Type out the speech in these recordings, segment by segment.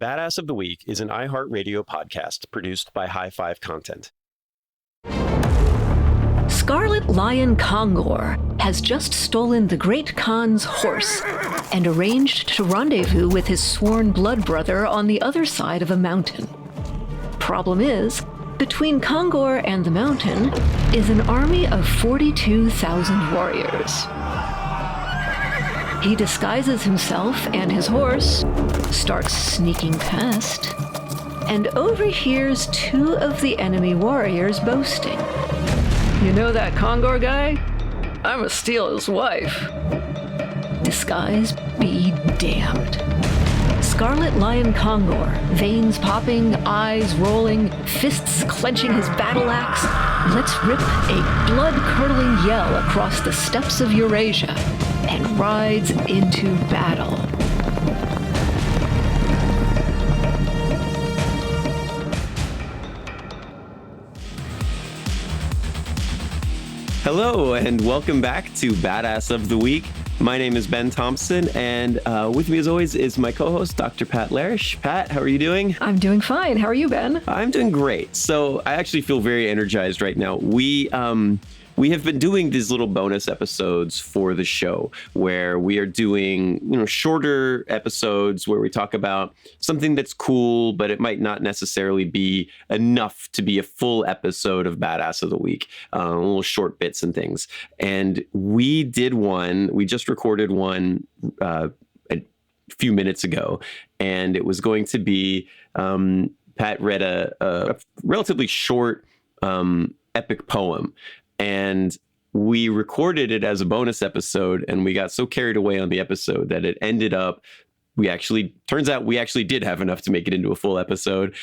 Badass of the Week is an iHeartRadio podcast produced by High Five Content. Scarlet Lion Khongor has just stolen the Great Khan's horse and arranged to rendezvous with his sworn blood brother on the other side of a mountain. Problem is, between Khongor and the mountain is an army of 42,000 warriors. He disguises himself and his horse, starts sneaking past, and overhears two of the enemy warriors boasting. You know that Khongor guy? I'ma steal his wife. Disguise be damned. Scarlet Lion Khongor, veins popping, eyes rolling, fists clenching his battle axe, lets rip a blood-curdling yell across the steppes of Eurasia and rides into battle. Hello, and welcome back to Badass of the Week. My name is Ben Thompson, and with me as always is my co-host, Dr. Pat Larish. Pat, how are you doing? I'm doing fine. How are you, Ben? I'm doing great. So I actually feel very energized right now. We have been doing these little bonus episodes for the show where we are doing, shorter episodes where we talk about something that's cool, but it might not necessarily be enough to be a full episode of Badass of the Week, little short bits and things. And we just recorded one a few minutes ago, and it was going to be, Pat read a relatively short epic poem. And we recorded it as a bonus episode, and we got so carried away on the episode that it ended up, turns out we actually did have enough to make it into a full episode.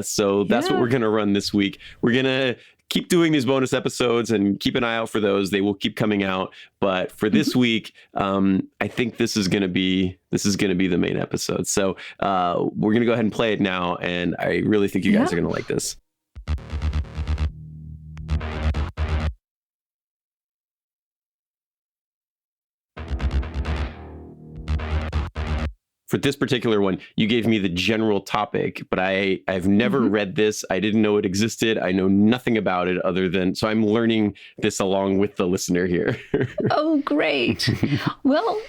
So that's what we're going to run this week. We're going to keep doing these bonus episodes and keep an eye out for those. They will keep coming out. But for this week, I think this is going to be the main episode. So we're going to go ahead and play it now. And I really think you guys are going to like this. For this particular one, you gave me the general topic, but I've never read this. I didn't know it existed. I know nothing about it so I'm learning this along with the listener here. Oh, great. Well,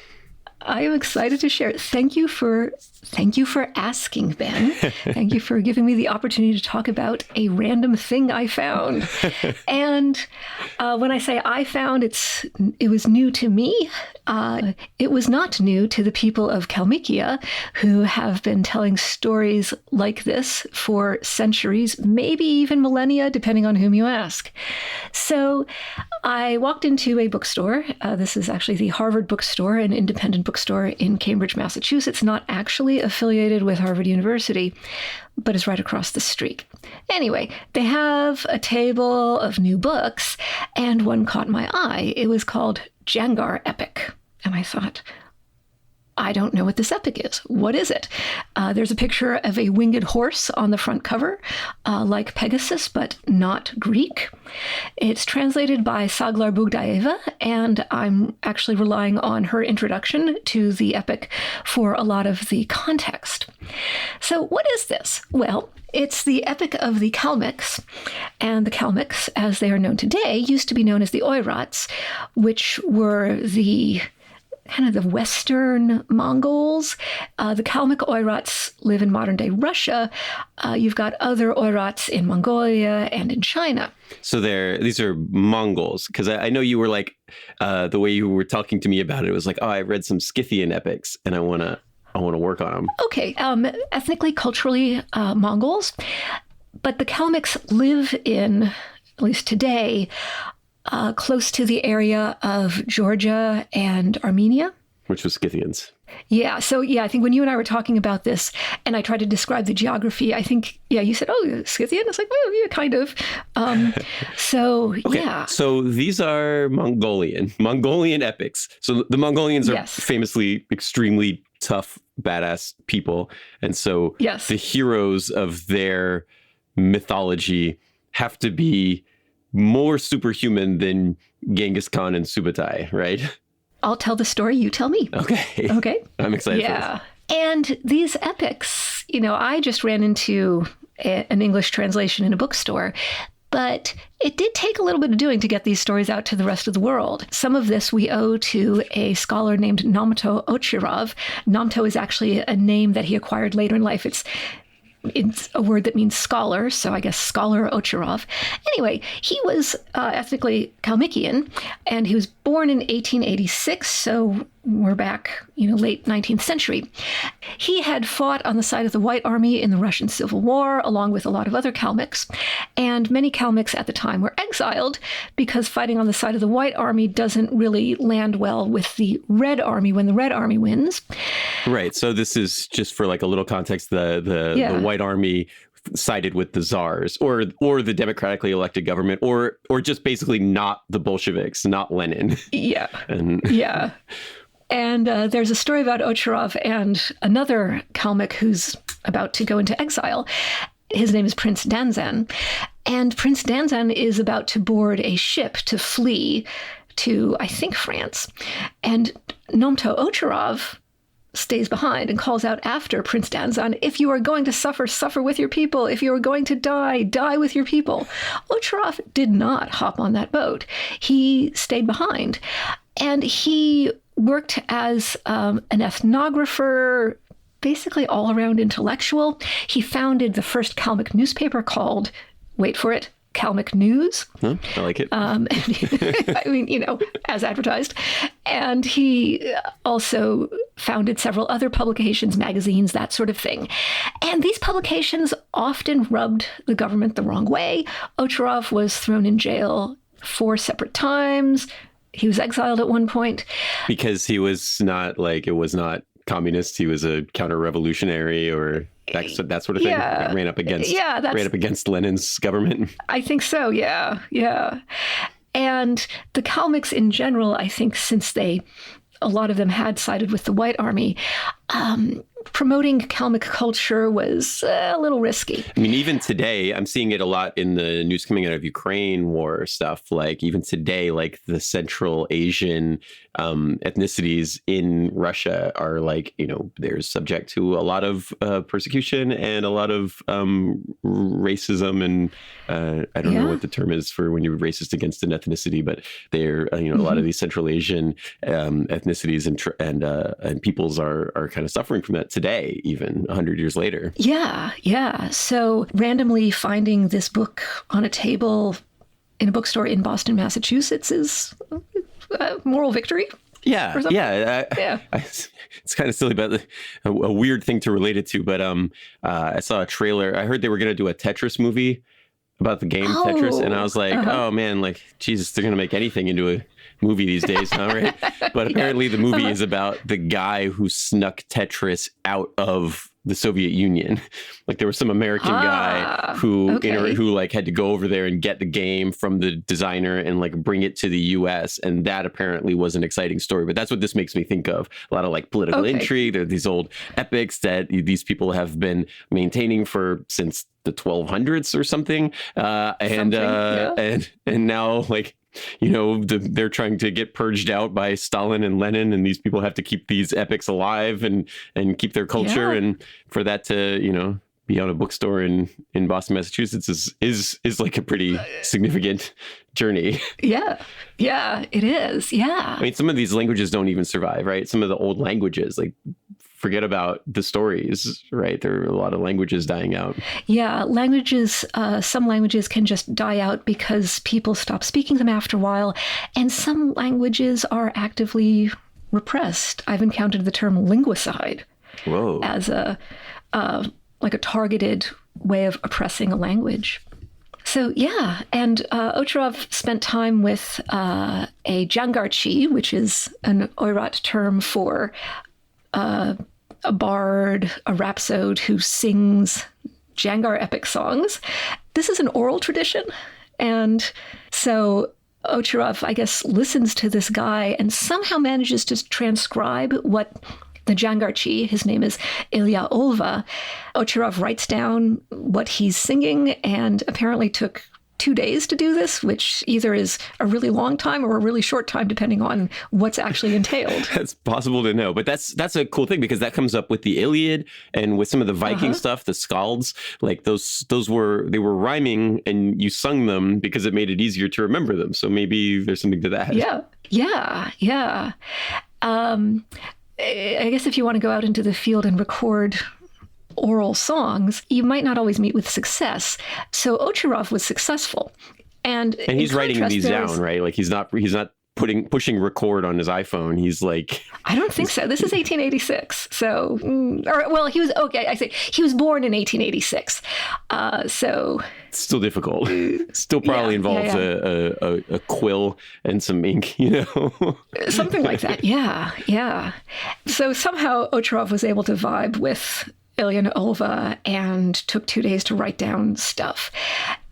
I am excited to share it. Thank you for asking, Ben. Thank you for giving me the opportunity to talk about a random thing I found. And when I say I found, it was new to me. It was not new to the people of Kalmykia, who have been telling stories like this for centuries, maybe even millennia, depending on whom you ask. So I walked into a bookstore. This is actually the Harvard Bookstore, an independent bookstore in Cambridge, Massachusetts, not actually affiliated with Harvard University, but is right across the street. Anyway, they have a table of new books, and one caught my eye. It was called Jangar Epic. And I thought, I don't know what this epic is. What is it? There's a picture of a winged horse on the front cover, like Pegasus, but not Greek. It's translated by Saglar Bugdaeva, and I'm actually relying on her introduction to the epic for a lot of the context. So what is this? Well, it's the epic of the Kalmyks, and the Kalmyks, as they are known today, used to be known as the Oirats, which were the kind of the Western Mongols. The Kalmyk Oirats live in modern-day Russia. You've got other Oirats in Mongolia and in China. So these are Mongols, because I know you were like, the way you were talking to me about it was like, oh, I read some Scythian epics, and I want to work on them. Okay, ethnically, culturally, Mongols, but the Kalmyks live in, at least today, close to the area of Georgia and Armenia. Which was Scythians. Yeah. So, I think when you and I were talking about this and I tried to describe the geography, I think, you said, oh, Scythian? It's like, well, yeah, kind of. Okay. So these are Mongolian epics. So the Mongolians are famously extremely tough, badass people. And so the heroes of their mythology have to be more superhuman than Genghis Khan and Subutai, right? I'll tell the story, you tell me. Okay. I'm excited for this. And these epics, I just ran into an English translation in a bookstore, but it did take a little bit of doing to get these stories out to the rest of the world. Some of this we owe to a scholar named Namto Ochirov. Namto is actually a name that he acquired later in life. It's a word that means scholar, so I guess scholar Ochirov. Anyway, he was ethnically Kalmykian, and he was born in 1886, so we're back, late 19th century. He had fought on the side of the White Army in the Russian Civil War, along with a lot of other Kalmyks, and many Kalmyks at the time were exiled because fighting on the side of the White Army doesn't really land well with the Red Army when the Red Army wins. Right. So this is just for like a little context. The White Army sided with the czars or the democratically elected government or just basically not the Bolsheviks, not Lenin. Yeah. And there's a story about Ochirov and another Kalmyk who's about to go into exile. His name is Prince Danzan. And Prince Danzan is about to board a ship to flee to, I think, France. And Namto Ochirov stays behind and calls out after Prince Danzan, if you are going to suffer, suffer with your people. If you are going to die, die with your people. Ochirov did not hop on that boat. He stayed behind. And he worked as an ethnographer, basically all-around intellectual. He founded the first Kalmyk newspaper called, wait for it, Kalmyk News. I like it. I mean, as advertised. And he also founded several other publications, magazines, that sort of thing. And these publications often rubbed the government the wrong way. Ochirov was thrown in jail 4 separate times. He was exiled at one point. Because he was not it was not communist. He was a counter-revolutionary or that sort of thing. Yeah. Ran up against Lenin's government. I think so. Yeah. And the Kalmyks in general, I think since a lot of them had sided with the White Army, promoting Kalmyk culture was a little risky. I mean, even today, I'm seeing it a lot in the news coming out of Ukraine war stuff. Like even today, like the Central Asian ethnicities in Russia are they're subject to a lot of persecution and a lot of racism. And I don't know what the term is for when you're racist against an ethnicity, but they're, a lot of these Central Asian ethnicities and peoples are kind of suffering from that today, even 100 years later. Yeah. So randomly finding this book on a table in a bookstore in Boston, Massachusetts is a moral victory. Yeah. It's kind of silly, but a weird thing to relate it to. But I saw a trailer. I heard they were going to do a Tetris movie about the game Tetris. And I was like, oh man, Jesus, they're going to make anything into a movie these days, huh? Right? But apparently the movie is about the guy who snuck Tetris out of the Soviet Union. There was some American guy who had to go over there and get the game from the designer and bring it to the US. And that apparently was an exciting story. But that's what this makes me think of. A lot of political intrigue. There are these old epics that these people have been maintaining since the 1200s or something. And now they're trying to get purged out by Stalin and Lenin, and these people have to keep these epics alive and keep their culture. And for that to, be on a bookstore in Boston, Massachusetts is a pretty significant journey. Yeah, it is. Yeah. I mean, some of these languages don't even survive, right? Some of the old languages, forget about the stories, right? There are a lot of languages dying out. Yeah, some languages can just die out because people stop speaking them after a while. And some languages are actively repressed. I've encountered the term linguicide as a targeted way of oppressing a language. So, yeah, and Ochirov spent time with a Jangar, which is an Oirat term for a bard, a rhapsode who sings Jangar epic songs. This is an oral tradition. And so Ochirov, I guess, listens to this guy and somehow manages to transcribe what the Jangar, his name is Ilya Olva. Ochirov writes down what he's singing and apparently took 2 days to do this, which either is a really long time or a really short time, depending on what's actually entailed. That's possible to know, but that's a cool thing because that comes up with the Iliad and with some of the Viking stuff, the skalds, like they were rhyming and you sung them because it made it easier to remember them. So maybe there's something to that. Yeah. I guess if you want to go out into the field and record oral songs, you might not always meet with success. So Ochirov was successful. And he's writing these down, right? Like he's not pushing record on his iPhone. He's like, I don't think so. This is 1886. So, he was, okay, I say he was born in 1886. So it's still difficult. Still probably involves a quill and some ink, Something like that. Yeah. So somehow Ochirov was able to vibe with Ilya and Olva and took 2 days to write down stuff.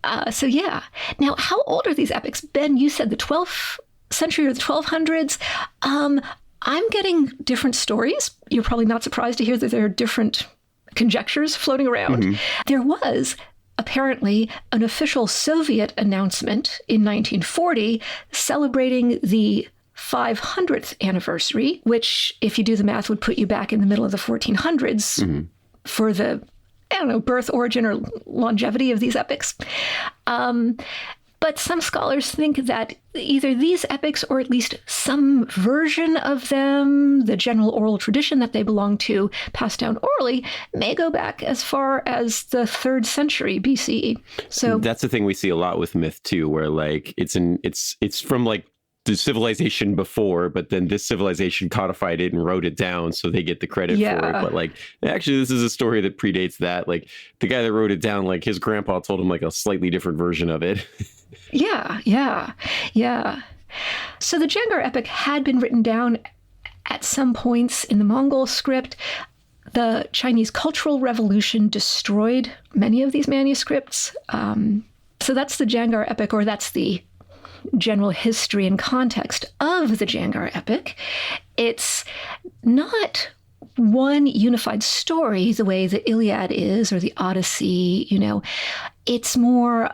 Now, how old are these epics? Ben, you said the 12th century or the 1200s. I'm getting different stories. You're probably not surprised to hear that there are different conjectures floating around. Mm-hmm. There was apparently an official Soviet announcement in 1940 celebrating the 500th anniversary, which, if you do the math, would put you back in the middle of the 1400s for the, birth, origin, or longevity of these epics. But some scholars think that either these epics, or at least some version of them, the general oral tradition that they belong to, passed down orally, may go back as far as the 3rd century BCE. So that's the thing we see a lot with myth too, where like it's from like the civilization before, but then this civilization codified it and wrote it down, so they get the credit for it. But like, actually, this is a story that predates that. Like the guy that wrote it down, like his grandpa told him like a slightly different version of it. Yeah. So the Jangar epic had been written down at some points in the Mongol script. The Chinese Cultural Revolution destroyed many of these manuscripts. So that's the Jangar epic, or that's the general history and context of the Jangar epic. It's not one unified story the way the Iliad is, or the Odyssey, It's more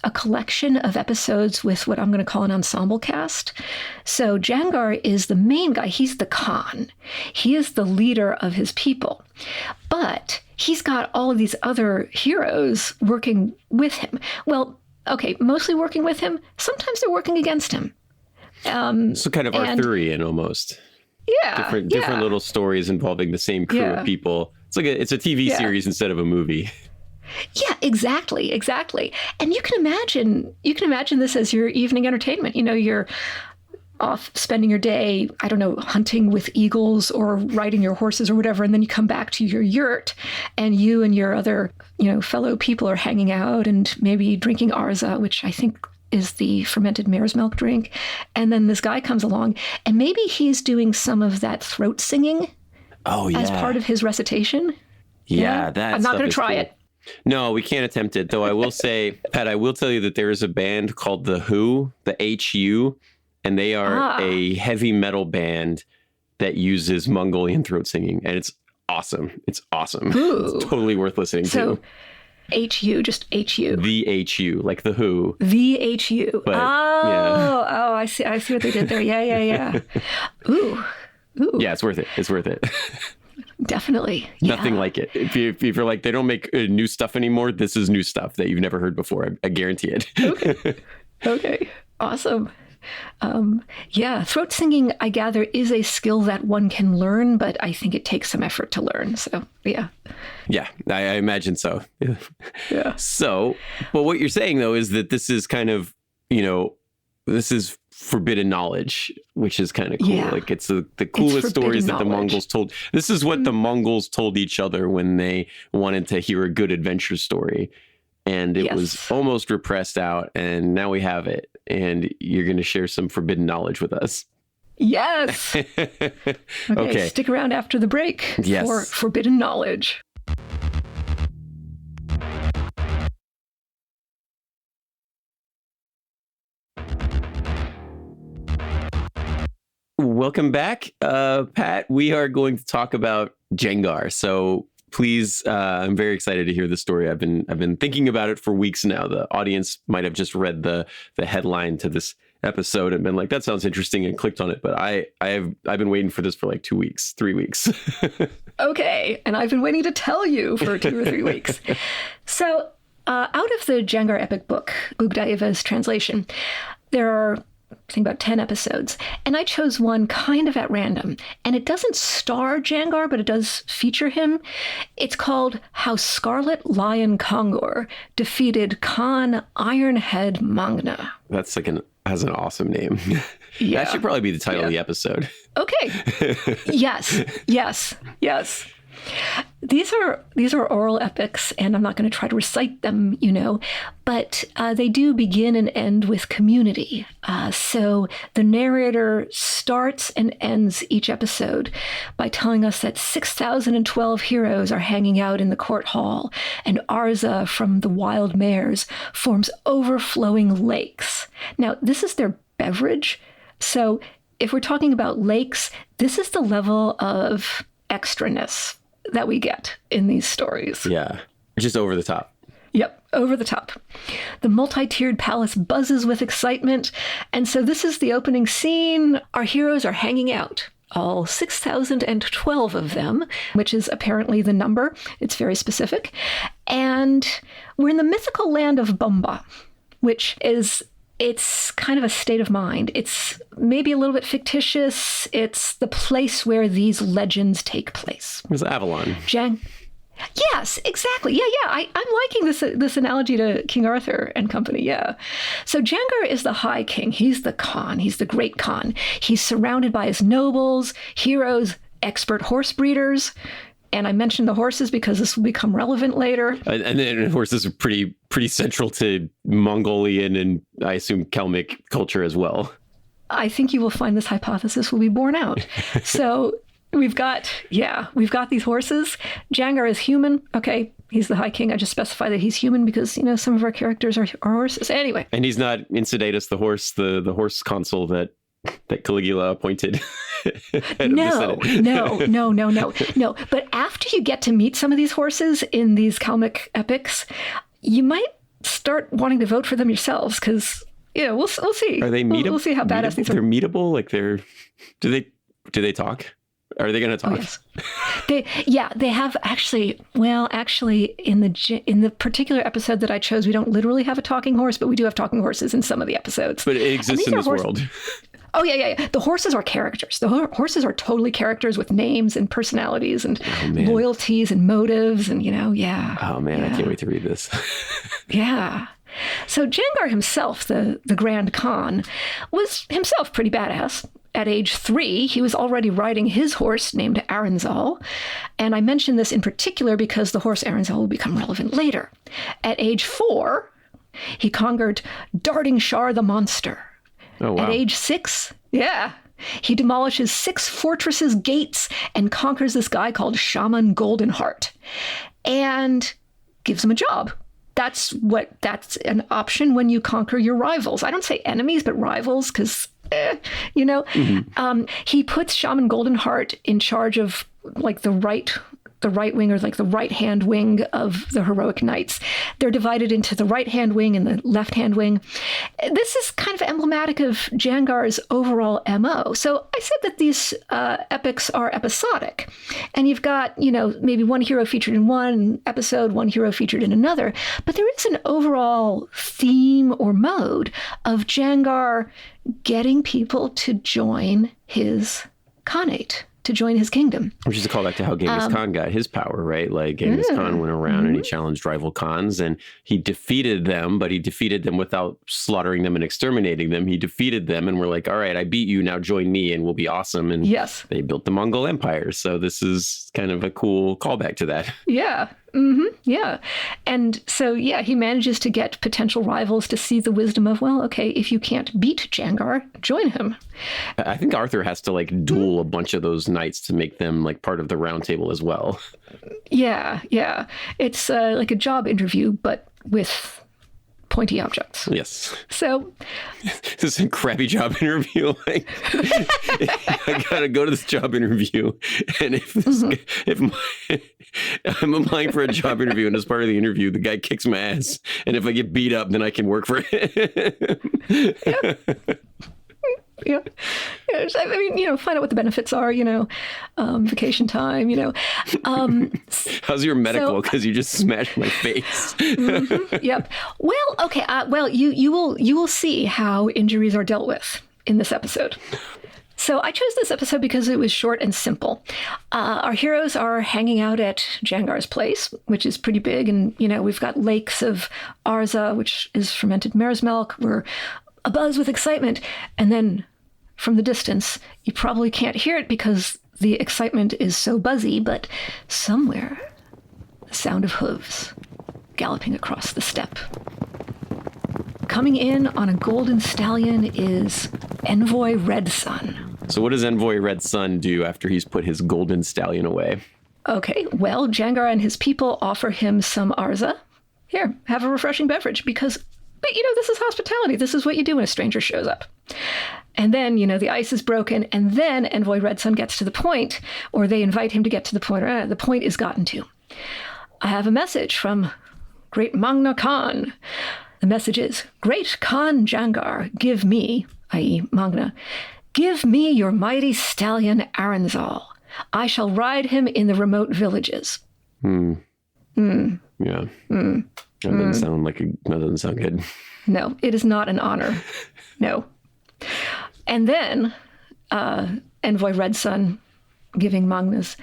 a collection of episodes with what I'm going to call an ensemble cast. So Jangar is the main guy. He's the Khan. He is the leader of his people. But he's got all of these other heroes working with him. Well, okay, mostly working with him. Sometimes they're working against him. So kind of Arthurian almost. Yeah. Different little stories involving the same crew of people. It's a TV series instead of a movie. Yeah, exactly. And you can imagine this as your evening entertainment. You're off spending your day, hunting with eagles or riding your horses or whatever, and then you come back to your yurt and you and your other, fellow people are hanging out and maybe drinking arza, which I think is the fermented mare's milk drink. And then this guy comes along and maybe he's doing some of that throat singing as part of his recitation. Yeah, that I'm not going to try it. No, we can't attempt it. Though I will say, Pat, I will tell you that there is a band called The Who, the HU, and they are a heavy metal band that uses Mongolian throat singing. And it's awesome. Ooh. It's totally worth listening to. HU, just HU. The HU, like The Who. The HU. But, I see what they did there. Yeah. Ooh. Yeah, it's worth it. Definitely. Nothing like it. If you're like, they don't make new stuff anymore, this is new stuff that you've never heard before. I guarantee it. Okay. Awesome. Throat singing, I gather, is a skill that one can learn, but I think it takes some effort to learn. So, yeah. Yeah, I imagine so. Yeah. So, but what you're saying, though, is that this is kind of, this is forbidden knowledge, which is kind of cool. Yeah. Like it's the coolest stories that the Mongols told. This is what the Mongols told each other when they wanted to hear a good adventure story. And it was almost repressed out, and now we have it. And you're going to share some forbidden knowledge with us. Yes. Okay. Stick around after the break for forbidden knowledge. Welcome back, Pat. We are going to talk about Jangar. So please. I'm very excited to hear the story. I've been thinking about it for weeks now. The audience might have just read the headline to this episode and been like, that sounds interesting, and clicked on it. But I've been waiting for this for like 2 weeks, 3 weeks. Okay, and I've been waiting to tell you for 2 or 3 weeks. So out of the Jangar epic book, Bugdaeva's translation, there are, I think, about 10 episodes. And I chose one kind of at random. And it doesn't star Jangar, but it does feature him. It's called How Scarlet Lion Khongor Defeated Khan Iron Head Mangna. That's like has an awesome name. Yeah. That should probably be the title of the episode. Okay. Yes. These are oral epics, and I'm not going to try to recite them, but they do begin and end with community. So the narrator starts and ends each episode by telling us that 6,012 heroes are hanging out in the court hall, and Arza from the wild mares forms overflowing lakes. Now, this is their beverage. So if we're talking about lakes, this is the level of extraness that we get in these stories. Yeah, just over the top. Yep, over the top. The multi-tiered palace buzzes with excitement. And so this is the opening scene. Our heroes are hanging out. All 6,012 of them, which is apparently the number. It's very specific. And we're in the mythical land of Bomba, which is... it's kind of a state of mind. It's maybe a little bit fictitious. It's the place where these legends take place. It was Avalon. Yes, exactly. Yeah. I'm liking this analogy to King Arthur and company. Yeah. So Jangar is the High King. He's the Khan. He's the great Khan. He's surrounded by his nobles, heroes, expert horse breeders. And I mentioned the horses because this will become relevant later. And then horses are pretty central to Mongolian and I assume Kalmyk culture as well. I think you will find this hypothesis will be borne out. So we've got these horses. Jangar is human. Okay, he's the High King. I just specify that he's human because, some of our characters are horses. Anyway. And he's not Insidatus the horse, the horse consul that Caligula appointed. No. But after you get to meet some of these horses in these Kalmyk epics, you might start wanting to vote for them yourselves because, we'll see. Are they meetable? We'll see how badass these are. They're meetable? Like do they talk? Are they going to talk? Oh, yes. They have actually, in the particular episode that I chose, we don't literally have a talking horse, but we do have talking horses in some of the episodes. But it exists in this world. Oh, yeah. The horses are characters. The horses are totally characters with names and personalities and loyalties and motives and, yeah. Oh, man, yeah. I can't wait to read this. Yeah. So Jangar himself, the Grand Khan, was himself pretty badass. At age 3, he was already riding his horse named Aranzal. And I mention this in particular because the horse Aranzal will become relevant later. At age 4, he conquered Darting Shar the Monster. Oh, wow. At age 6, he demolishes 6 fortresses' gates and conquers this guy called Shaman Goldenheart and gives him a job. That's an option when you conquer your rivals. I don't say enemies, but rivals, because, Mm-hmm. He puts Shaman Goldenheart in charge of like the right wing, or like the right-hand wing of the heroic knights. They're divided into the right-hand wing and the left-hand wing. This is kind of emblematic of Jangar's overall MO. So I said that these epics are episodic. And you've got, maybe one hero featured in one episode, one hero featured in another. But there is an overall theme or mode of Jangar getting people to join his Khanate, to join his kingdom. Which is a callback to how Genghis Khan got his power, right? Like Genghis Khan went around and he challenged rival Khans and he defeated them, but he defeated them without slaughtering them and exterminating them. He defeated them and we're like, all right, I beat you, now join me and we'll be awesome. And they built the Mongol Empire. So this is kind of a cool callback to that. Yeah. Mm-hmm. Yeah. And so, he manages to get potential rivals to see the wisdom of, if you can't beat Jangar, join him. I think Arthur has to duel a bunch of those knights to make them part of the round table as well. Yeah. It's like a job interview, but with pointy objects. Yes. So This is a crappy job interview. Like, I gotta go to this job interview, and if I'm applying for a job interview, and as part of the interview, the guy kicks my ass, and if I get beat up, then I can work for him. Yeah. I mean, find out what the benefits are, vacation time, How's your medical? Because you just smashed my face. Yep. Well, okay. You will see how injuries are dealt with in this episode. So I chose this episode because it was short and simple. Our heroes are hanging out at Jangar's place, which is pretty big. And, we've got lakes of Arza, which is fermented mare's milk. We're abuzz with excitement. And then from the distance, you probably can't hear it because the excitement is so buzzy, but somewhere, the sound of hooves galloping across the steppe. Coming in on a golden stallion is Envoy Red Sun. So what does Envoy Red Sun do after he's put his golden stallion away? Okay, well, Jangar and his people offer him some Arza. Here, have a refreshing beverage because, this is hospitality. This is what you do when a stranger shows up. And then, the ice is broken, and then Envoy Red Sun gets to the point, or they invite him to get to the point, or the point is gotten to. I have a message from Great Mangna Khan. The message is, Great Khan Jangar, give me, i.e. Mangna, give me your mighty stallion Aranzal. I shall ride him in the remote villages. Yeah. That doesn't sound good. No, it is not an honor. No. And then Envoy Red Sun giving Mangna's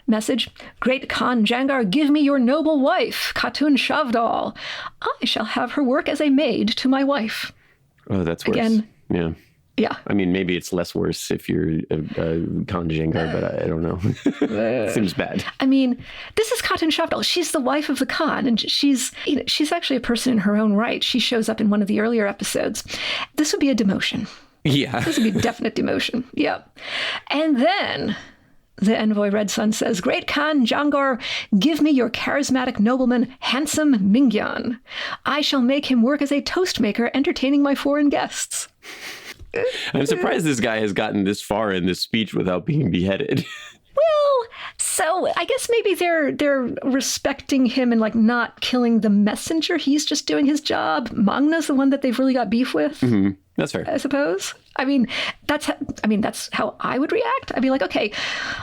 message, Great Khan Jangar, give me your noble wife, Khatun Shavdal. I shall have her work as a maid to my wife. Oh, that's worse. Again, yeah. Yeah. I mean, maybe it's less worse if you're a Khan Jangar, but I don't know. Seems bad. I mean, this is Khatun Shavdal. She's the wife of the Khan, and she's actually a person in her own right. She shows up in one of the earlier episodes. This would be a demotion. Yeah. This would be a definite demotion. Yeah. And then the Envoy Red Sun says, Great Khan Jangar, give me your charismatic nobleman, handsome Mingyan. I shall make him work as a toast maker, entertaining my foreign guests. I'm surprised this guy has gotten this far in this speech without being beheaded. Well, so I guess maybe they're respecting him and not killing the messenger. He's just doing his job. Mangna's the one that they've really got beef with. Mm-hmm. That's fair. I suppose. That's how I would react. I'd be like, okay,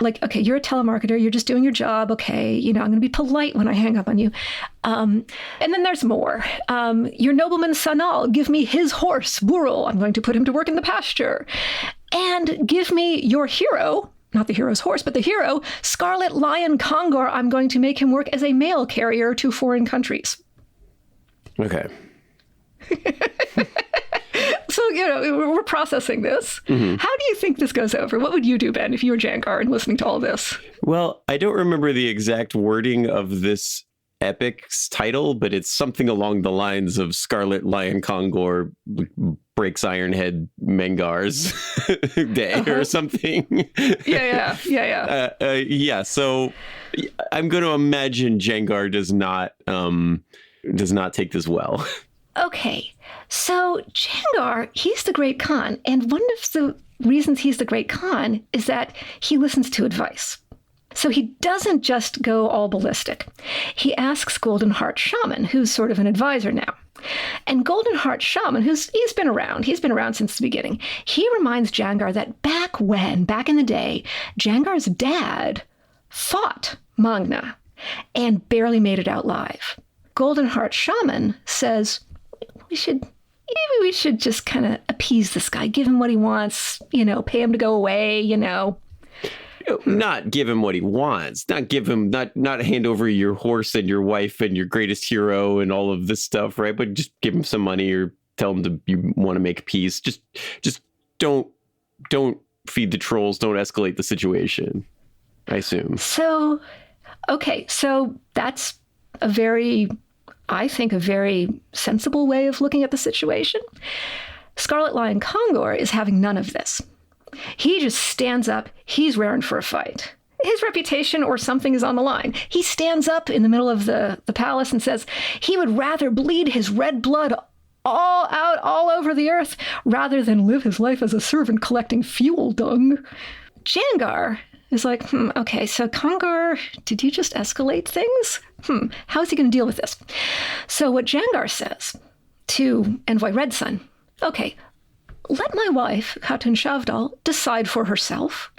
you're a telemarketer. You're just doing your job. Okay, I'm going to be polite when I hang up on you. And then there's more. Your nobleman Sanal, give me his horse, Burul. I'm going to put him to work in the pasture. And give me your hero, not the hero's horse, but the hero, Scarlet Lion Khongor. I'm going to make him work as a mail carrier to foreign countries. Okay. So, we're processing this. Mm-hmm. How do you think this goes over? What would you do, Ben, if you were Jangar and listening to all this? Well, I don't remember the exact wording of this epic's title, but it's something along the lines of Scarlet Lion Khongor breaks Iron Head Mangar's day or something. Yeah. Yeah. So I'm going to imagine Jangar does not take this well. Okay, so Jangar, he's the Great Khan, and one of the reasons he's the Great Khan is that he listens to advice. So he doesn't just go all ballistic. He asks Golden Heart Shaman, who's sort of an advisor now. And Golden Heart Shaman, he's been around since the beginning. He reminds Jangar that back in the day, Jangar's dad fought Mangna and barely made it out alive. Golden Heart Shaman says, maybe we should just kind of appease this guy, give him what he wants, pay him to go away, Not give him what he wants, not hand over your horse and your wife and your greatest hero and all of this stuff, right? But just give him some money or tell him you want to make peace. Just don't feed the trolls, don't escalate the situation, I assume. So that's I think a very sensible way of looking at the situation. Scarlet Lion Khongor is having none of this. He just stands up. He's raring for a fight. His reputation or something is on the line. He stands up in the middle of the palace and says he would rather bleed his red blood all out all over the earth rather than live his life as a servant collecting fuel dung. Jangar is like, okay, so Khongor, did you just escalate things? How's he going to deal with this? So what Jangar says to Envoy Red Sun, okay, let my wife, Khatun Shavdal, decide for herself.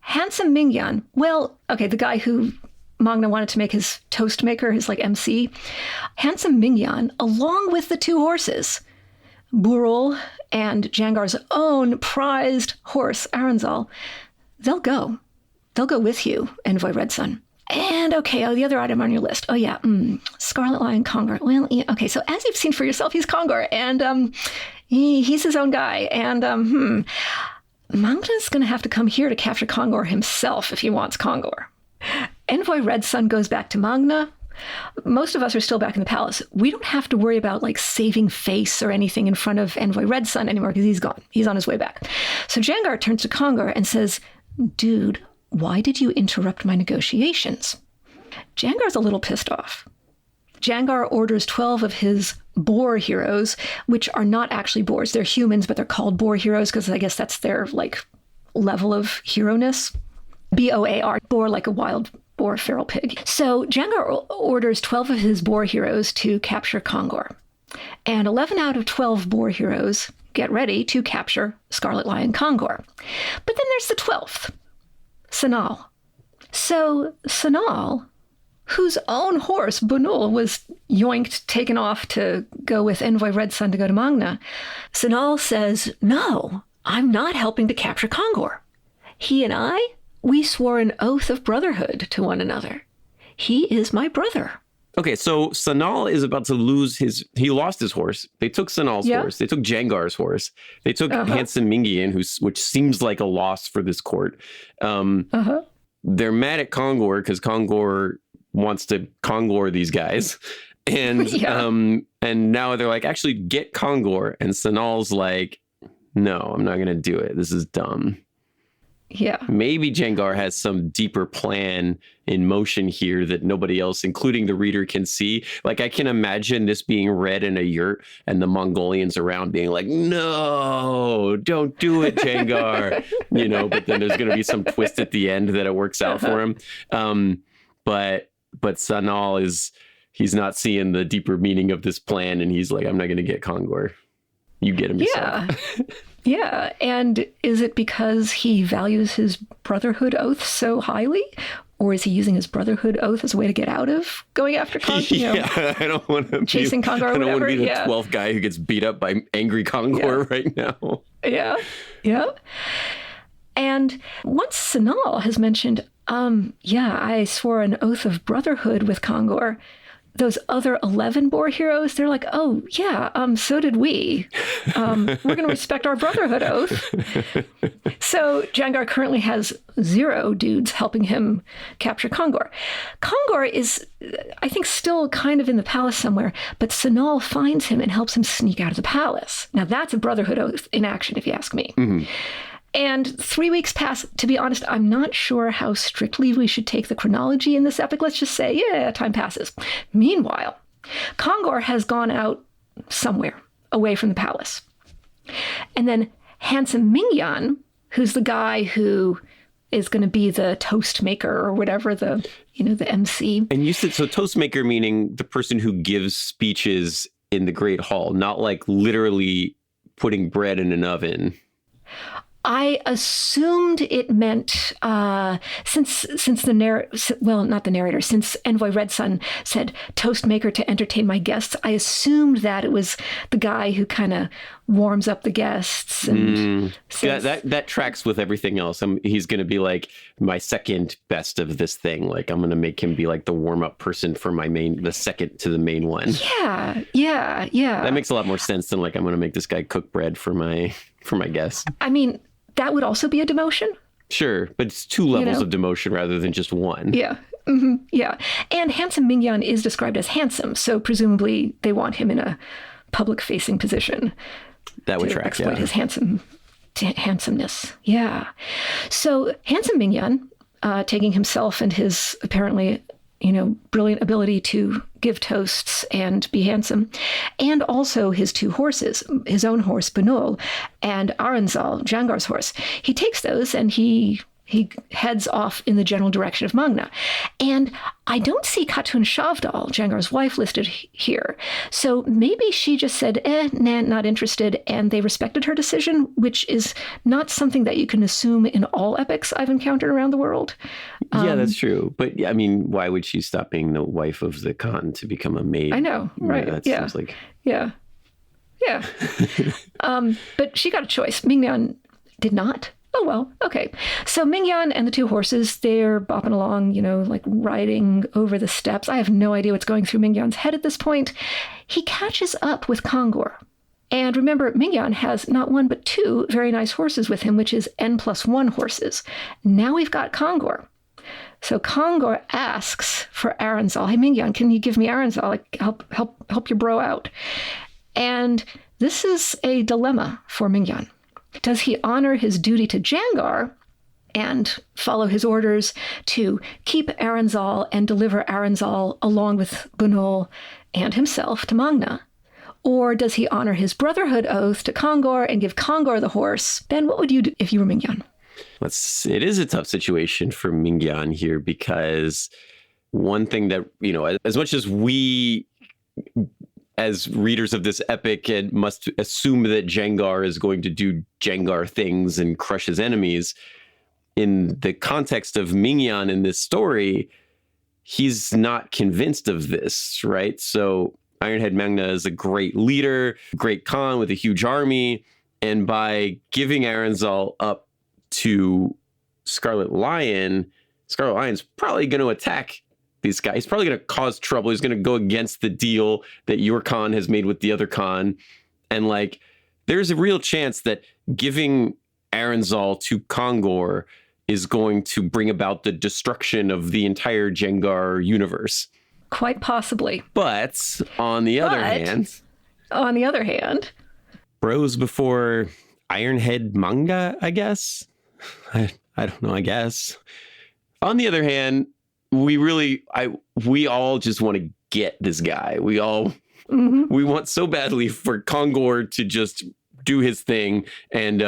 Handsome Mingyan, well, okay, the guy who Mangna wanted to make his toast maker, his like MC. Handsome Mingyan, along with the 2 horses, Burul and Jangar's own prized horse, Aranzal, they'll go. They'll go with you, Envoy Red Sun. And okay, the other item on your list. Oh yeah, Scarlet Lion Khongor. Well, yeah, okay, so as you've seen for yourself, he's Khongor, and he's his own guy. And Mangna's going to have to come here to capture Khongor himself if he wants Khongor. Envoy Red Sun goes back to Mangna. Most of us are still back in the palace. We don't have to worry about like saving face or anything in front of Envoy Red Sun anymore because he's gone. He's on his way back. So Jangar turns to Khongor and says, dude, why did you interrupt my negotiations? Jangar's a little pissed off. Jangar orders 12 of his boar heroes, which are not actually boars. They're humans, but they're called boar heroes because I guess that's their like level of hero-ness. B-O-A-R, boar like a wild boar feral pig. So Jangar orders 12 of his boar heroes to capture Khongor. And 11 out of 12 boar heroes get ready to capture Scarlet Lion Khongor. But then there's the 12th, Sanal. So Sanal, whose own horse, Bunul, was yoinked, taken off to go with Envoy Red Sun to go to Mangna, Sanal says, no, I'm not helping to capture Khongor. He and I, we swore an oath of brotherhood to one another. He is my brother. Okay, so Sanal is about to lose he lost his horse. They took Sanal's horse. They took Jangar's horse. They took Handsome Mingian, which seems like a loss for this court. They're mad at Khongor because Khongor wants to Khongor these guys. And and now they're like, actually get Khongor. And Sanal's like, no, I'm not going to do it. This is dumb. Yeah. Maybe Jangar has some deeper plan in motion here that nobody else, including the reader, can see. Like, I can imagine this being read in a yurt and the Mongolians around being like, no, don't do it, Jangar. But then there's going to be some twist at the end that it works out for him. But Sanal he's not seeing the deeper meaning of this plan. And he's like, I'm not going to get Khongor. You get him yourself. Yeah. Yeah, and is it because he values his brotherhood oath so highly? Or is he using his brotherhood oath as a way to get out of going after Khongor? I don't want to chasing Khongor or whatever. I don't want to be the 12th guy who gets beat up by angry Khongor right now. Yeah. And once Sanal has mentioned, I swore an oath of brotherhood with Khongor, those other 11 boar heroes, they're like, oh, yeah, so did we. We're going to respect our brotherhood oath. So Jangar currently has 0 dudes helping him capture Khongor. Khongor is, I think, still kind of in the palace somewhere, but Sanal finds him and helps him sneak out of the palace. Now, that's a brotherhood oath in action, if you ask me. Mm-hmm. And 3 weeks pass. To be honest, I'm not sure how strictly we should take the chronology in this epic. Let's just say, time passes. Meanwhile, Khongor has gone out somewhere away from the palace. And then Handsome Mingyan, who's the guy who is going to be the toast maker or whatever, the MC. And you said, so toast maker meaning the person who gives speeches in the Great Hall, not like literally putting bread in an oven. I assumed it meant since Envoy Red Sun said toast maker to entertain my guests, I assumed that it was the guy who kind of warms up the guests and says, that tracks with everything else. He's going to be like my second best of this thing. Like I'm going to make him be like the warm up person for the second to the main one. Yeah. That makes a lot more sense than like I'm going to make this guy cook bread for my guests. I mean, that would also be a demotion. Sure, but it's 2 levels of demotion rather than just one. Yeah. Mm-hmm. Yeah. And Handsome Mingyan is described as handsome, so presumably they want him in a public-facing position. That would track, exploit his handsomeness. Yeah. So Handsome Mingyan, taking himself and his apparently, brilliant ability to give toasts and be handsome, and also his two horses, his own horse, Bunul, and Aranzal, Jangar's horse. He takes those and he heads off in the general direction of Mangna. And I don't see Khatun Shavdal, Jangar's wife, listed here. So maybe she just said, nah, not interested, and they respected her decision, which is not something that you can assume in all epics I've encountered around the world. Yeah, that's true. But I mean, why would she stop being the wife of the Khan to become a maid? I know, right? That seems like... Yeah. But she got a choice. Mingyan did not. Oh, well, okay. So Mingyan and the two horses, they're bopping along, like riding over the steppes. I have no idea what's going through Mingyan's head at this point. He catches up with Khongor. And remember, Mingyan has not one but two very nice horses with him, which is N+1 horses. Now we've got Khongor. So Khongor asks for Aranzal. Hey, Mingyan, can you give me Aranzal? Like, help your bro out. And this is a dilemma for Mingyan. Does he honor his duty to Jangar and follow his orders to keep Aranzal and deliver Aranzal along with Bunul and himself to Mangna? Or does he honor his brotherhood oath to Khongor and give Khongor the horse? Ben, what would you do if you were Mingyan? It is a tough situation for Mingyan here, because one thing that, as much as we, as readers of this epic, and must assume that Jangar is going to do Jangar things and crush his enemies, in the context of Mingyan in this story, he's not convinced of this, right? So Iron Head Mangna is a great leader, great Khan with a huge army, and by giving Aranzal up to Scarlet Lion's probably going to attack these guys. He's probably going to cause trouble. He's going to go against the deal that your Khan has made with the other Khan. And there's a real chance that giving Aranzal to Khongor is going to bring about the destruction of the entire Jangar universe. Quite possibly. But on the other hand, bros before Iron Head Mangna, I guess. I don't know, I guess. On the other hand, we all just want to get this guy. We want so badly for Khongor to just do his thing and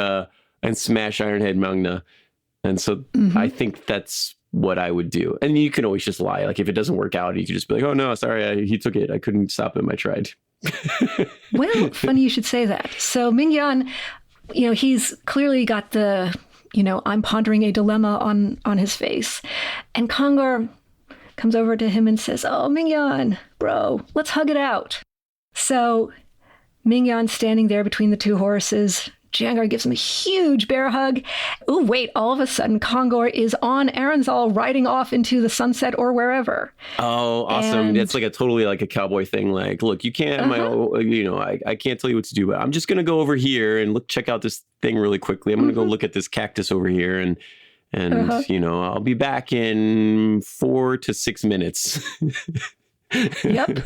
smash Iron Head Mangna. And so I think that's what I would do. And you can always just lie. Like, if it doesn't work out, you can just be like, oh no, sorry, he took it. I couldn't stop him. I tried. Well, funny you should say that. So Mingyan, he's clearly got the, I'm pondering a dilemma on his face. And Khongor comes over to him and says, oh, Mingyan, bro, let's hug it out. So Mingyan's standing there between the two horses. Jangar gives him a huge bear hug. Ooh, wait, all of a sudden, Khongor is on Aranzal riding off into the sunset or wherever. Oh, awesome. It's totally like a cowboy thing. Like, look, you can't, I can't tell you what to do, but I'm just going to go over here and check out this thing really quickly. I'm going to go look at this cactus over here and I'll be back in 4 to 6 minutes. Yep.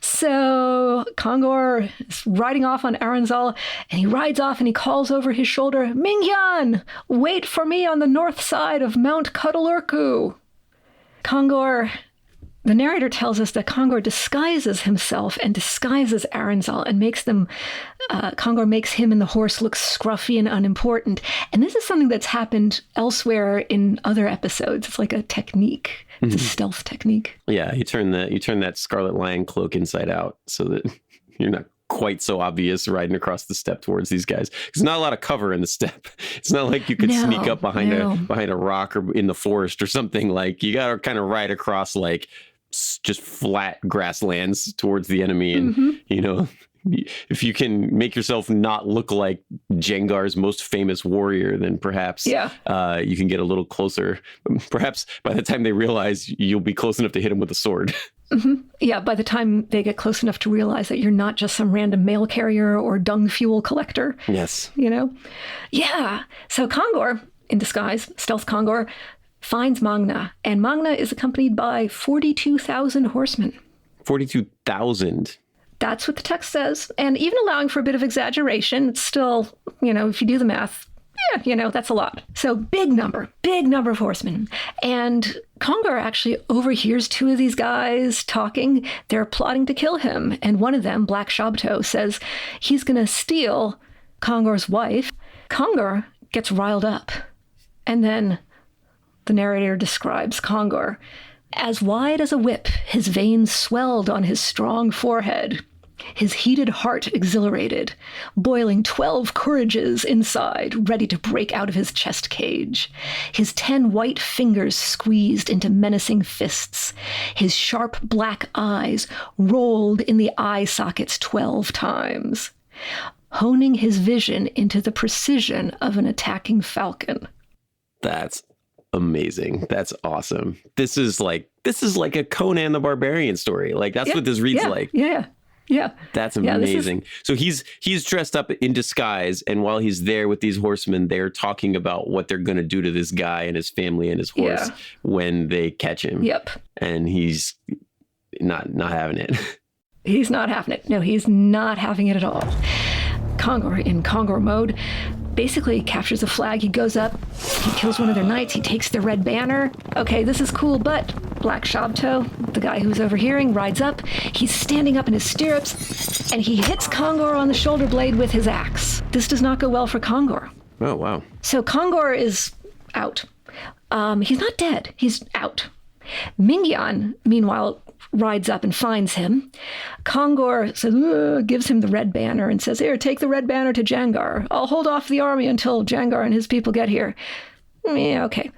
So Khongor is riding off on Aranzal, and he rides off and he calls over his shoulder, Mingyan, wait for me on the north side of Mount Cuddalurku. Khongor, the narrator tells us that Khongor disguises himself and disguises Aranzal and Khongor makes him and the horse look scruffy and unimportant. And this is something that's happened elsewhere in other episodes. It's like a technique. It's a stealth technique. Yeah, you turn that Scarlet Lion cloak inside out so that you're not quite so obvious riding across the steppe towards these guys. There's not a lot of cover in the steppe. It's not like you could sneak up behind a rock or in the forest or something. Like, you got to kind of ride across just flat grasslands towards the enemy, and if you can make yourself not look like Jangar's most famous warrior, then perhaps you can get a little closer. Perhaps by the time they realize, you'll be close enough to hit him with a sword. Yeah, by the time they get close enough to realize that you're not just some random mail carrier or dung fuel collector. Yes. Yeah. So Khongor, in disguise, stealth Khongor, finds Mangna, and Mangna is accompanied by 42,000 horsemen. 42,000? That's what the text says. And even allowing for a bit of exaggeration, it's still, if you do the math, Yeah, that's a lot. So big number of horsemen. And Khongor actually overhears two of these guys talking. They're plotting to kill him. And one of them, Black Shabto, says he's going to steal Khongor's wife. Khongor gets riled up. And then the narrator describes Khongor as wide as a whip. His veins swelled on his strong forehead. His heated heart exhilarated, boiling 12 courages inside, ready to break out of his chest cage. His 10 white fingers squeezed into menacing fists. His sharp black eyes rolled in the eye sockets 12 times, honing his vision into the precision of an attacking falcon. That's amazing. That's awesome. This is like a Conan the Barbarian story. Like that's what this reads like. Yeah. That's amazing. So he's dressed up in disguise, and while he's there with these horsemen, they're talking about what they're going to do to this guy and his family and his horse when they catch him. Yep. And he's not having it. He's not having it. No, he's not having it at all. Khongor, in Khongor mode, basically captures a flag. He goes up, he kills one of their knights, he takes the red banner. Okay, this is cool, but Black Shabto, the guy who's overhearing, rides up. He's standing up in his stirrups, and he hits Khongor on the shoulder blade with his axe. This does not go well for Khongor. Oh, wow. So Khongor is out. He's not dead. He's out. Mingyan, meanwhile, rides up and finds him. Khongor says, gives him the red banner and says, here, take the red banner to Jangar. I'll hold off the army until Jangar and his people get here. Yeah, okay.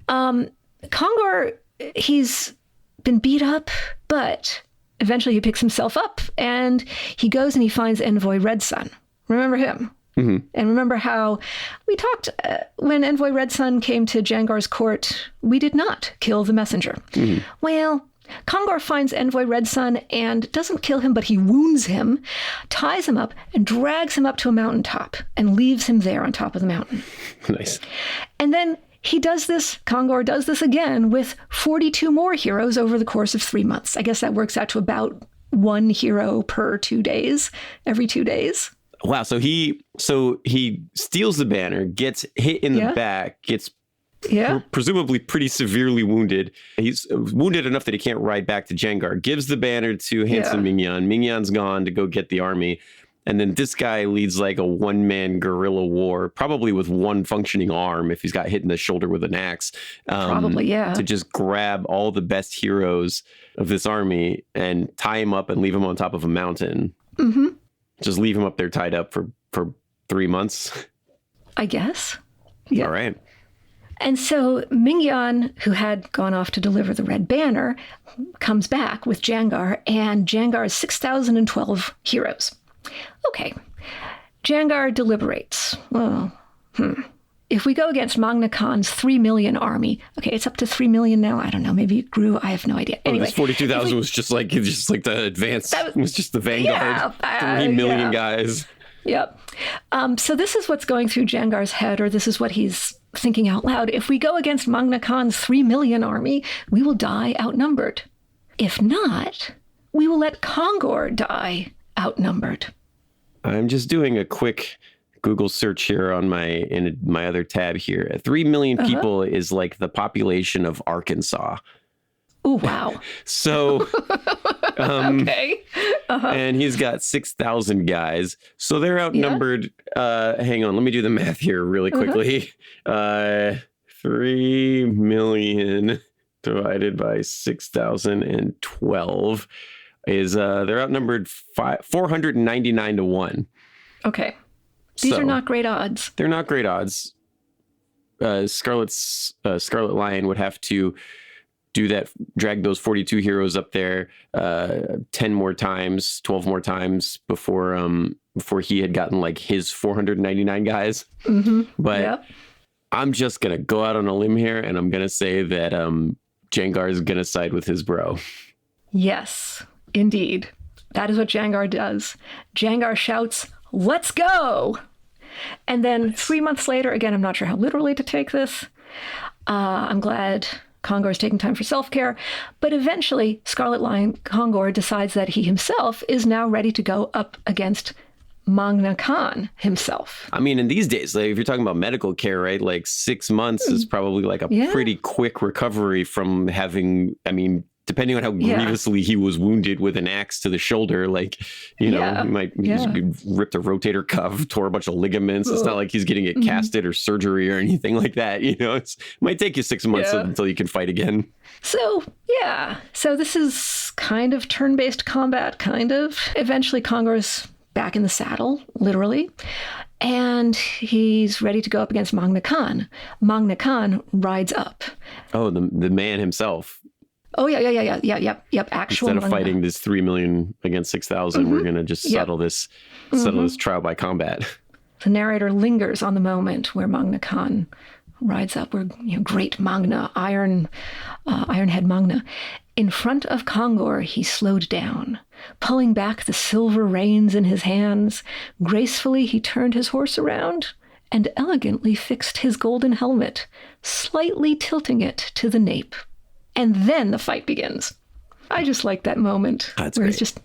Khongor, he's been beat up, but eventually he picks himself up and he goes and he finds Envoy Red Sun. Remember him? Mm-hmm. And remember how we talked when Envoy Red Sun came to Jangar's court, we did not kill the messenger. Mm-hmm. Well, Khongor finds Envoy Red Sun and doesn't kill him, but he wounds him, ties him up, and drags him up to a mountaintop and leaves him there on top of the mountain. Nice. And then Khongor does this again with 42 more heroes over the course of 3 months. I guess that works out to about 1 hero per 2 days, every 2 days. Wow. So he steals the banner, gets hit in the back, gets presumably pretty severely wounded. He's wounded enough that he can't ride back to Jangar, gives the banner to Handsome Mingyan. Mingyan's gone to go get the army. And then this guy leads like a one-man guerrilla war, probably with one functioning arm if he's got hit in the shoulder with an axe. To just grab all the best heroes of this army and tie him up and leave him on top of a mountain. Mm-hmm. Just leave him up there tied up for 3 months. I guess. Yeah. All right. And so Mingyan, who had gone off to deliver the red banner, comes back with Jangar and Jangar's 6,012 heroes. Okay. Jangar deliberates. Well, if we go against Mangna Khan's 3 million army, okay, it's up to 3 million now. I don't know. Maybe it grew. I have no idea. Anyway, this 42,000 was just like the advance. It was just the vanguard. 3 million guys. Yep. So this is what's going through Jangar's head, or this is what he's thinking out loud. If we go against Mangna Khan's 3 million army, we will die outnumbered. If not, we will let Khongor die outnumbered. I'm just doing a quick Google search here on my other tab here. 3 million people is like the population of Arkansas. Oh, wow. So, okay. And he's got 6,000 guys. So they're outnumbered. Hang on, let me do the math here really quickly. 3 million divided by 6,012 is they're outnumbered 499 to 1. Okay. These are not great odds. They're not great odds. Scarlet Lion would have to do that, drag those 42 heroes up there 10 more times, 12 more times before he had gotten like his 499 guys. Mm-hmm. But I'm just going to go out on a limb here and I'm going to say that Jangar is going to side with his bro. Yes, indeed. That is what Jangar does. Jangar shouts, "Let's go!" And then 3 months later, again, I'm not sure how literally to take this. I'm glad Khongor is taking time for self-care. But eventually, Scarlet Lion Khongor decides that he himself is now ready to go up against Mangna Khan himself. I mean, in these days, like, if you're talking about medical care, right, like 6 months is probably like a pretty quick recovery from having, I mean, depending on how grievously he was wounded with an axe to the shoulder, like, you know, he might he's ripped a rotator cuff, tore a bunch of ligaments. It's not like he's getting it casted or surgery or anything like that. You know, it might take you 6 months until you can fight again. So, so this is kind of turn-based combat, kind of. Eventually, Khongor's back in the saddle, literally. And he's ready to go up against Mangna Khan. Mangna Khan rides up. Oh, the man himself. Oh, yep. Actual. Instead of fighting this 3 million against 6,000, we're going to just settle this trial by combat. The narrator lingers on the moment where Mangna Khan rides up, where, great Mangna, Iron Head Mangna. In front of Khongor, he slowed down, pulling back the silver reins in his hands. Gracefully, he turned his horse around and elegantly fixed his golden helmet, slightly tilting it to the nape. And then the fight begins. I just like that moment where he's just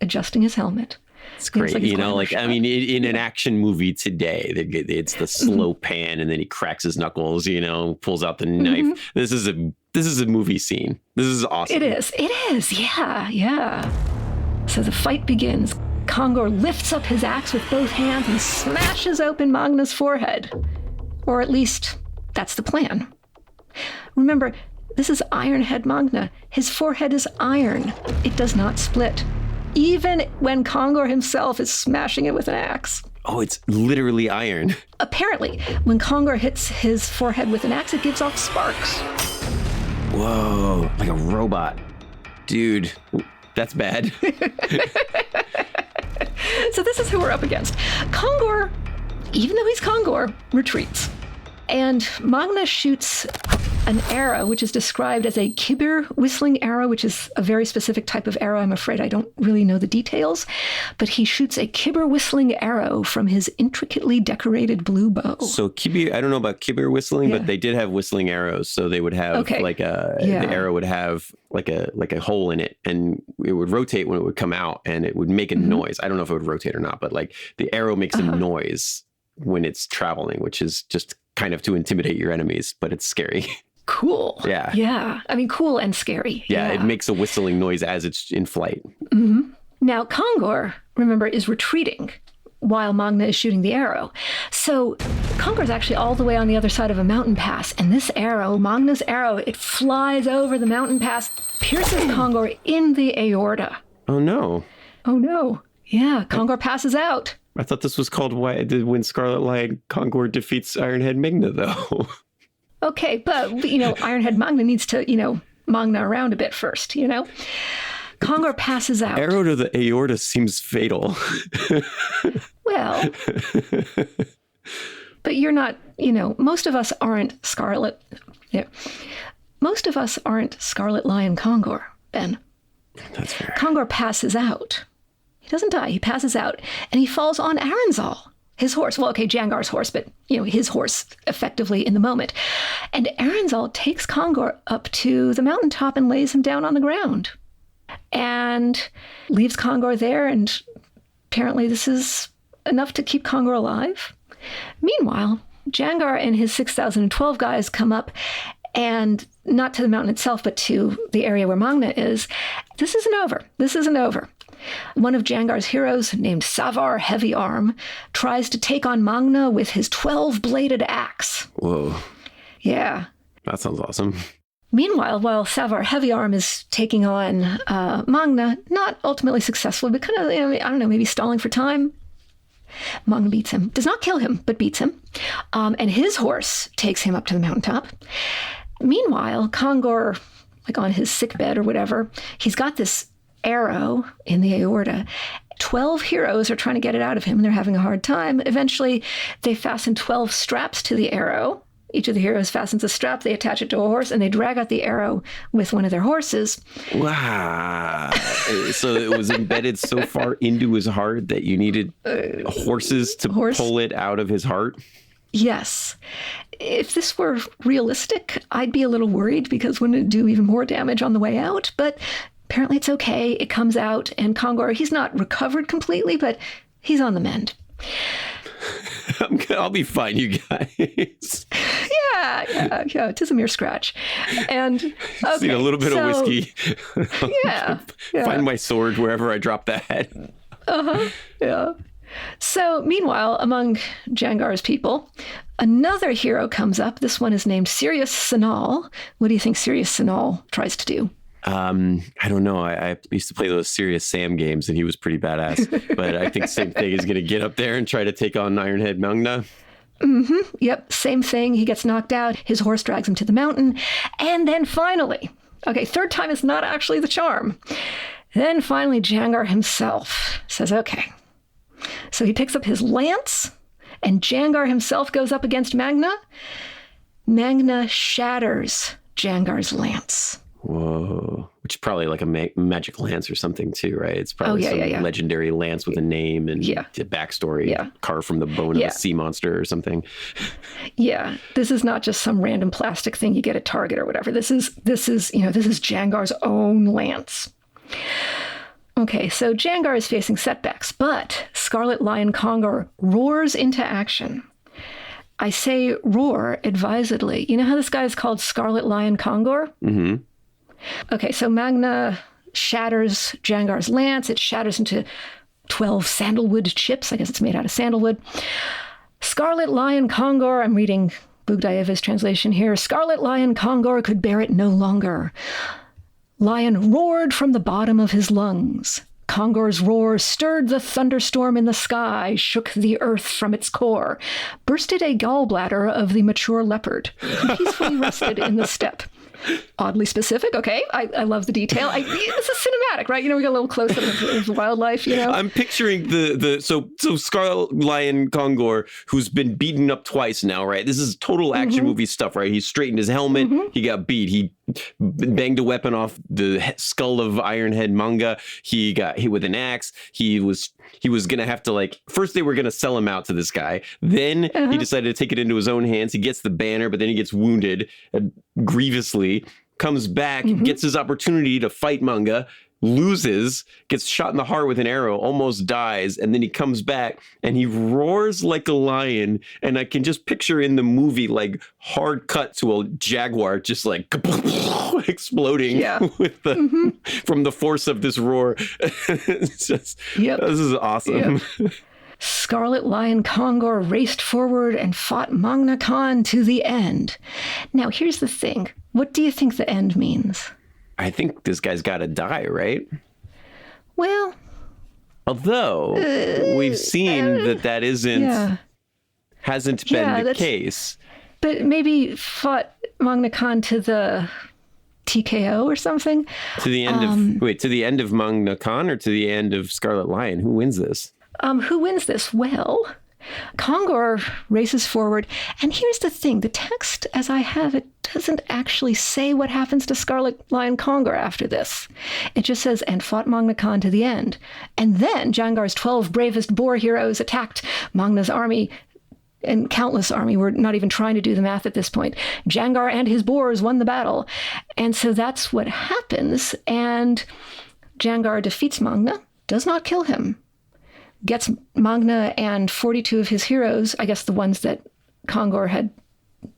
adjusting his helmet. It's great. I mean, in an action movie today, it's the slow pan and then he cracks his knuckles, pulls out the knife. This is a movie scene. This is awesome. It is. Yeah. So the fight begins. Khongor lifts up his axe with both hands and smashes open Mangna's forehead. Or at least, that's the plan. Remember, this is Iron Head Mangna. His forehead is iron. It does not split. Even when Khongor himself is smashing it with an axe. Oh, it's literally iron. Apparently, when Khongor hits his forehead with an axe, it gives off sparks. Whoa, like a robot. Dude, that's bad. So this is who we're up against. Khongor, even though he's Khongor, retreats. And Mangna shoots an arrow, which is described as a kibir whistling arrow, which is a very specific type of arrow. I'm afraid I don't really know the details, but he shoots a kibir whistling arrow from his intricately decorated blue bow. So kibir, I don't know about kibir whistling, but they did have whistling arrows. So they would have the arrow would have like a hole in it, and it would rotate when it would come out, and it would make a noise. I don't know if it would rotate or not, but like the arrow makes a noise when it's traveling, which is just kind of to intimidate your enemies, but it's scary. Cool. Yeah. Yeah. I mean, cool and scary. Yeah, it makes a whistling noise as it's in flight. Now, Khongor, remember, is retreating while Mangna is shooting the arrow. So Khongor is actually all the way on the other side of a mountain pass. And this arrow, Mangna's arrow, it flies over the mountain pass, pierces Khongor in the aorta. Oh, no. Oh, no. Yeah, Khongor passes out. I thought this was called when Scarlet Lion Khongor defeats Iron Head Mangna, though. Okay, but, Iron Head Mangna needs to, Mangna around a bit first, Khongor passes out. Arrow to the aorta seems fatal. Well, but you're not, most of us aren't Scarlet. Yeah. Most of us aren't Scarlet Lion Khongor, Ben. That's fair. Khongor passes out. He doesn't die. He passes out, and he falls on Aranzal. His horse, Jangar's horse, but, his horse effectively in the moment. And Aranzal takes Khongor up to the mountaintop and lays him down on the ground. And leaves Khongor there, and apparently this is enough to keep Khongor alive. Meanwhile, Jangar and his 6,012 guys come up, and not to the mountain itself, but to the area where Mangna is. This isn't over. One of Jangar's heroes, named Savar Heavy Arm, tries to take on Mangna with his 12-bladed axe. Whoa. Yeah. That sounds awesome. Meanwhile, while Savar Heavy Arm is taking on Mangna, not ultimately successfully, but kind of, maybe stalling for time, Mangna beats him. Does not kill him, but beats him. And his horse takes him up to the mountaintop. Meanwhile, Khongor, on his sickbed or whatever, he's got this arrow in the aorta. 12 heroes are trying to get it out of him, and they're having a hard time. Eventually, they fasten 12 straps to the arrow. Each of the heroes fastens a strap, they attach it to a horse, and they drag out the arrow with one of their horses. Wow. So it was embedded so far into his heart that you needed horses to pull it out of his heart? Yes. If this were realistic, I'd be a little worried, because wouldn't it do even more damage on the way out? But apparently it's okay. It comes out, and Khongor, he's not recovered completely, but He's on the mend. I'll be fine, you guys. Yeah. Tis a mere scratch. And Just need a little bit of whiskey. Yeah. Find my sword wherever I drop that. Yeah. So meanwhile, among Jangar's people, another hero comes up. This one is named Sirius Sanal. What do you think Sirius Sanal tries to do? I don't know. I used to play those Serious Sam games, and he was pretty badass. But I think same thing is going to get up there and try to take on Iron Head Mangna. Yep, same thing. He gets knocked out. His horse drags him to the mountain. And then finally, third time is not actually the charm. Then finally, Jangar himself says, okay. So he picks up his lance, and Jangar himself goes up against Mangna. Mangna shatters Jangar's lance. Whoa. Which is probably like a magic lance or something too, right? It's probably some legendary lance with a name and a backstory carved from the bone of a sea monster or something. Yeah. This is not just some random plastic thing you get at Target or whatever. This is Jangar's own lance. Okay, so Jangar is facing setbacks, but Scarlet Lion Khongor roars into action. I say roar advisedly. You know how this guy is called Scarlet Lion Khongor? Mm-hmm. Okay, so Mangna shatters Jangar's lance. It shatters into 12 sandalwood chips. I guess it's made out of sandalwood. Scarlet Lion Khongor, I'm reading Bugdayeva's translation here. Scarlet Lion Khongor could bear it no longer. Lion roared from the bottom of his lungs. Khongor's roar stirred the thunderstorm in the sky, shook the earth from its core, bursted a gallbladder of the mature leopard, who peacefully rested in the steppe. Oddly specific. Okay. I love the detail. This is cinematic, right? We get a little close-up of the wildlife, I'm picturing so Scarlet Lion Khongor, who's been beaten up twice now, right? This is total action movie stuff, right? He straightened his helmet. He got beat. He banged a weapon off the skull of Iron Head Mangna. He got hit with an axe. He was going to have to first they were going to sell him out to this guy. Then he decided to take it into his own hands. He gets the banner, but then he gets wounded grievously, comes back, gets his opportunity to fight Mangna, loses, gets shot in the heart with an arrow, almost dies, and then he comes back and he roars like a lion. And I can just picture in the movie hard cut to a jaguar just exploding with from the force of this roar. It's just, this is awesome. Yep. Scarlet Lion Khongor raced forward and fought Mangna Khan to the end. Now, here's the thing. What do you think the end means? I think this guy's got to die, right? Well, although we've seen that hasn't been the case. But maybe fought Mangna Khan to the TKO or something. To the end to the end of Mangna Khan or to the end of Scarlet Lion? Who wins this? Who wins this? Well, Khongor races forward. And here's the thing. The text, as I have it, doesn't actually say what happens to Scarlet Lion Khongor after this. It just says, and fought Mangna Khan to the end. And then Jangar's 12 bravest boar heroes attacked Mangna's army, and countless army. We're not even trying to do the math at this point. Jangar and his boars won the battle. And so that's what happens. And Jangar defeats Mangna, does not kill him, gets Mangna and 42 of his heroes, I guess the ones that Khongor had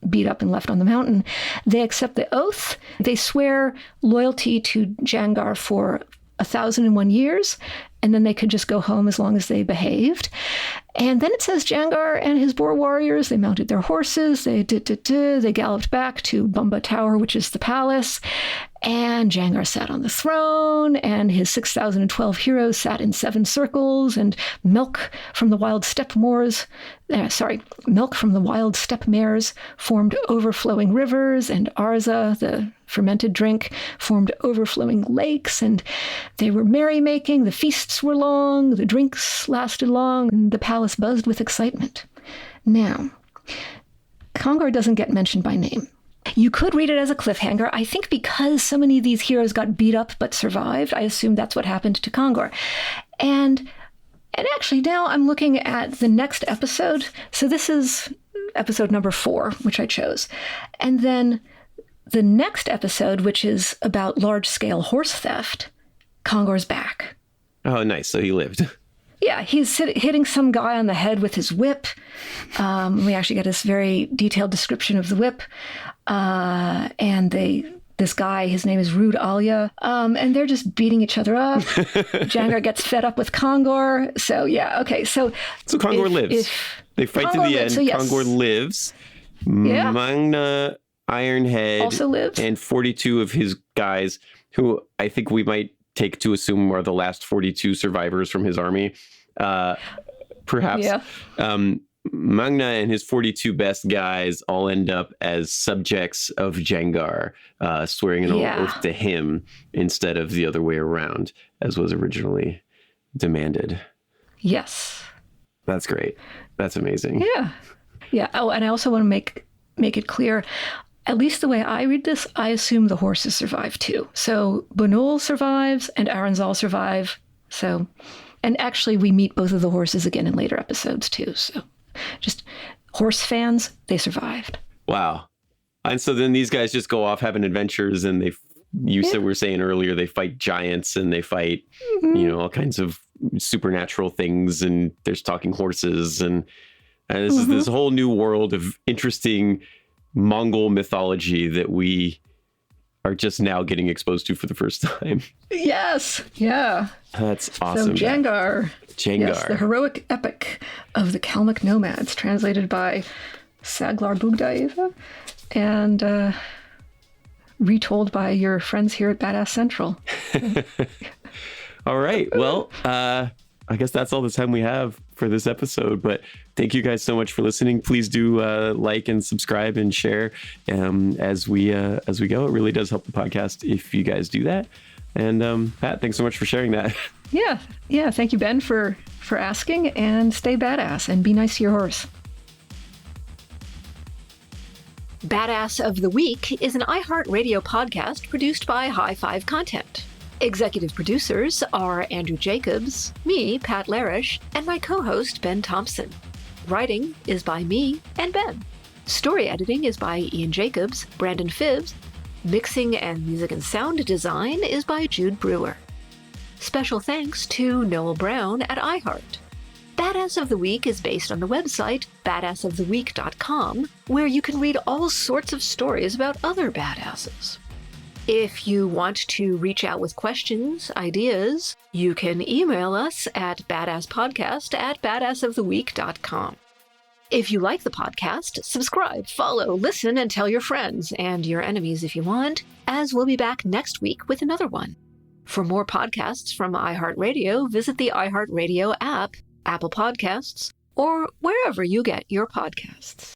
beat up and left on the mountain. They accept the oath. They swear loyalty to Jangar for 1,001 years, and then they could just go home as long as they behaved. And then it says Jangar and his boar warriors, they mounted their horses, they galloped back to Bumba Tower, which is the palace, and Jangar sat on the throne, and his 6,012 heroes sat in 7 circles, and milk from the wild steppe mares formed overflowing rivers, and Arza, the fermented drink, formed overflowing lakes, and they were merrymaking. The feasts were long, the drinks lasted long, and the palace buzzed with excitement. Now, Khongor doesn't get mentioned by name. You could read it as a cliffhanger. I think because so many of these heroes got beat up but survived, I assume that's what happened to Khongor. And actually now I'm looking at the next episode. So this is episode number 4, which I chose. And then the next episode, which is about large-scale horse theft, Khongor's back. Oh, nice. So he lived. Yeah, he's hitting some guy on the head with his whip. We actually get this very detailed description of the whip. And this guy, his name is Rude Alia, and they're just beating each other up. Jangar gets fed up with Khongor. So, yeah, okay. So Khongor lives. They fight to the end. So yes. Khongor lives. Yeah. Mangna Iron Head also lives. And 42 of his guys, who I think we might take to assume are the last 42 survivors from his army. Perhaps. Yeah. Mangna and his 42 best guys all end up as subjects of Jangar, swearing an oath to him instead of the other way around, as was originally demanded. Yes. That's great. That's amazing. Yeah. Yeah. Oh, and I also want to make it clear, at least the way I read this, I assume the horses survive too. So Bunul survives and Aranzal survive. So, and actually we meet both of the horses again in later episodes too. So just horse fans, they survived. Wow. And so then these guys just go off having adventures, and said, were saying earlier, they fight giants and they fight, all kinds of supernatural things, and there's talking horses, and this is this whole new world of interesting Mongol mythology that we are just now getting exposed to for the first time. Yes. Yeah. That's awesome. So Jangar. Yes, the heroic epic of the Kalmyk nomads, translated by Saglar Bugdaeva and retold by your friends here at Badass Central. All right. Well, I guess that's all the time we have for this episode, but thank you guys so much for listening. Please do like and subscribe and share as we go. It really does help the podcast if you guys do that. And Pat, thanks so much for sharing that. Yeah. Thank you, Ben, for asking, and stay badass and be nice to your horse. Badass of the Week is an iHeartRadio podcast produced by High Five Content. Executive producers are Andrew Jacobs, me, Pat Larish, and my co-host, Ben Thompson. Writing is by me and Ben. Story editing is by Ian Jacobs, Brandon Phibbs. Mixing and music and sound design is by Jude Brewer. Special thanks to Noel Brown at iHeart. Badass of the Week is based on the website badassoftheweek.com, where you can read all sorts of stories about other badasses. If you want to reach out with questions, ideas, you can email us at badasspodcast@badassoftheweek.com. If you like the podcast, subscribe, follow, listen, and tell your friends and your enemies if you want, as we'll be back next week with another one. For more podcasts from iHeartRadio, visit the iHeartRadio app, Apple Podcasts, or wherever you get your podcasts.